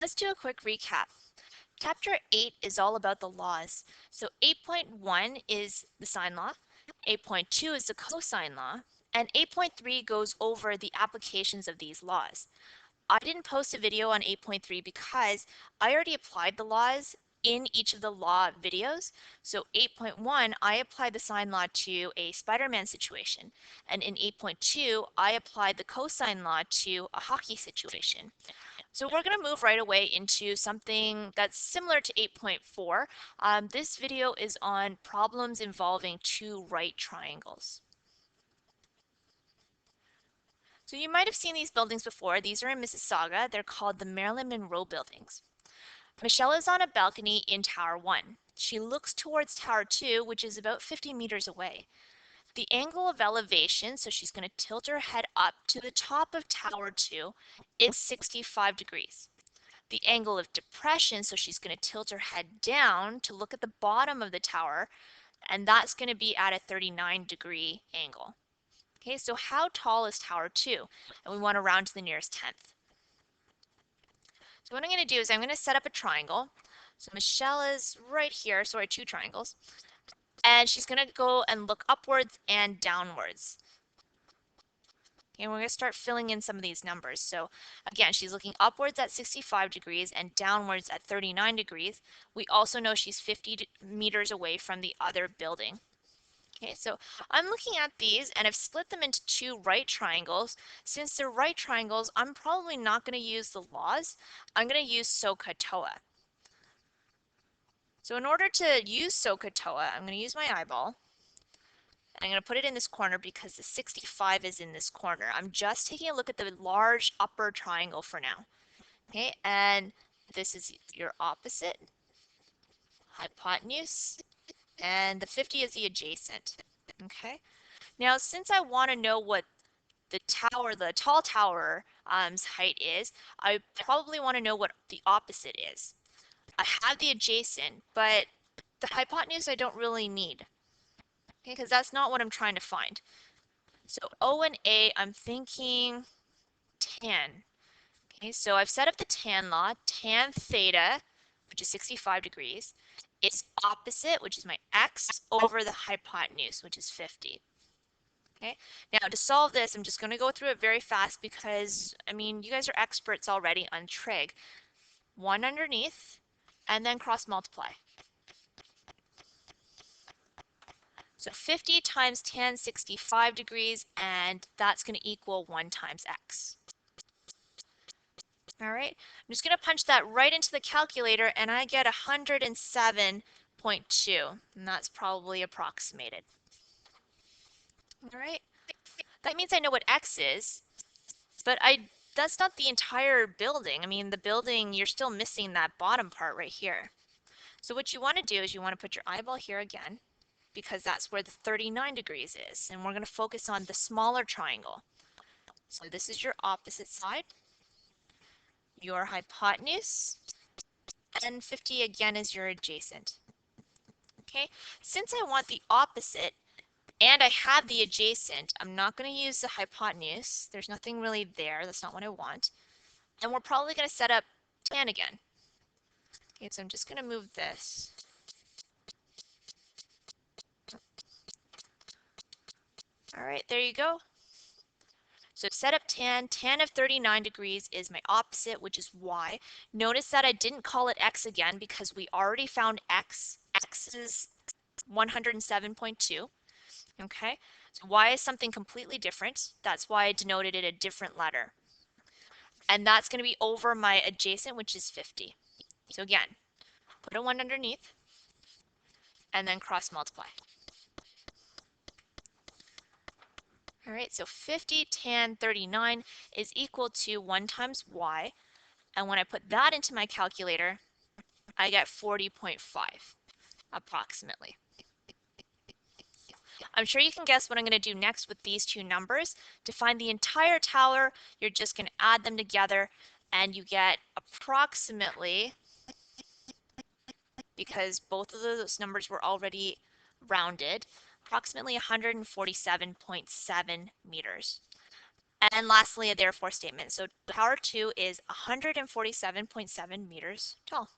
Let's do a quick recap. Chapter 8 is all about the laws. So 8.1 is the sine law, 8.2 is the cosine law, and 8.3 goes over the applications of these laws. I didn't post a video on 8.3 because I already applied the laws in each of the law videos. So 8.1, I applied the sine law to a Spider-Man situation. And in 8.2, I applied the cosine law to a hockey situation. So we're going to move right away into something that's similar to 8.4. This video is on problems involving two right triangles. So you might have seen these buildings before. These are in Mississauga. They're called the Marilyn Monroe buildings. Michelle is on a balcony in Tower 1. She looks towards Tower 2, which is about 50 meters away. The angle of elevation, so she's going to tilt her head up to the top of Tower 2, is 65 degrees. The angle of depression, so she's going to tilt her head down to look at the bottom of the tower, and that's going to be at a 39-degree angle. Okay, so how tall is Tower 2? And we want to round to the nearest tenth. So what I'm going to do is I'm going to set up a triangle. So Michelle is right here, sorry, two triangles. And she's going to go and look upwards and downwards. Okay, we're going to start filling in some of these numbers. So again, she's looking upwards at 65 degrees and downwards at 39 degrees. We also know she's 50 meters away from the other building. Okay, so I'm looking at these and I've split them into two right triangles. Since they're right triangles, I'm probably not going to use the laws. I'm going to use SOHCAHTOA. So in order to use SOHCAHTOA, I'm going to use my eyeball. I'm going to put it in this corner because the 65 is in this corner. I'm just taking a look at the large upper triangle for now. Okay, and this is your opposite, hypotenuse, and the 50 is the adjacent. Okay, now since I want to know what the tower, the tall tower height is, I probably want to know what the opposite is. I have the adjacent, but the hypotenuse I don't really need. Okay, because that's not what I'm trying to find. So O and A, I'm thinking tan. Okay, so I've set up the tan law. Tan theta, which is 65 degrees, is opposite, which is my x, over the hypotenuse, which is 50. Okay, now to solve this, I'm just going to go through it very fast because, I mean, you guys are experts already on trig. One underneath, and then cross multiply. So 50 times tan, 65 degrees, and that's going to equal 1 times x. All right, I'm just going to punch that right into the calculator, and I get 107.2, and that's probably approximated. All right, that means I know what x is, but that's not the entire building. I mean, the building, you're still missing that bottom part right here. So what you want to do is you want to put your eyeball here again, because that's where the 39 degrees is. And we're going to focus on the smaller triangle. So this is your opposite side, your hypotenuse, and 50 again is your adjacent. Okay, since I want the opposite and I have the adjacent, I'm not going to use the hypotenuse. There's nothing really there. That's not what I want. And we're probably going to set up tan again. Okay, so I'm just going to move this. All right, there you go. So set up tan. Tan of 39 degrees is my opposite, which is y. Notice that I didn't call it x again because we already found x. X is 107.2. Okay, so y is something completely different. That's why I denoted it a different letter. And that's going to be over my adjacent, which is 50. So again, put a 1 underneath and then cross multiply. All right, so 50 tan 39 is equal to 1 times y. And when I put that into my calculator, I get 40.5 approximately. I'm sure you can guess what I'm going to do next with these two numbers. To find the entire tower, you're just going to add them together and you get approximately, because both of those numbers were already rounded, approximately 147.7 meters. And lastly, a therefore statement. So Tower 2 is 147.7 meters tall.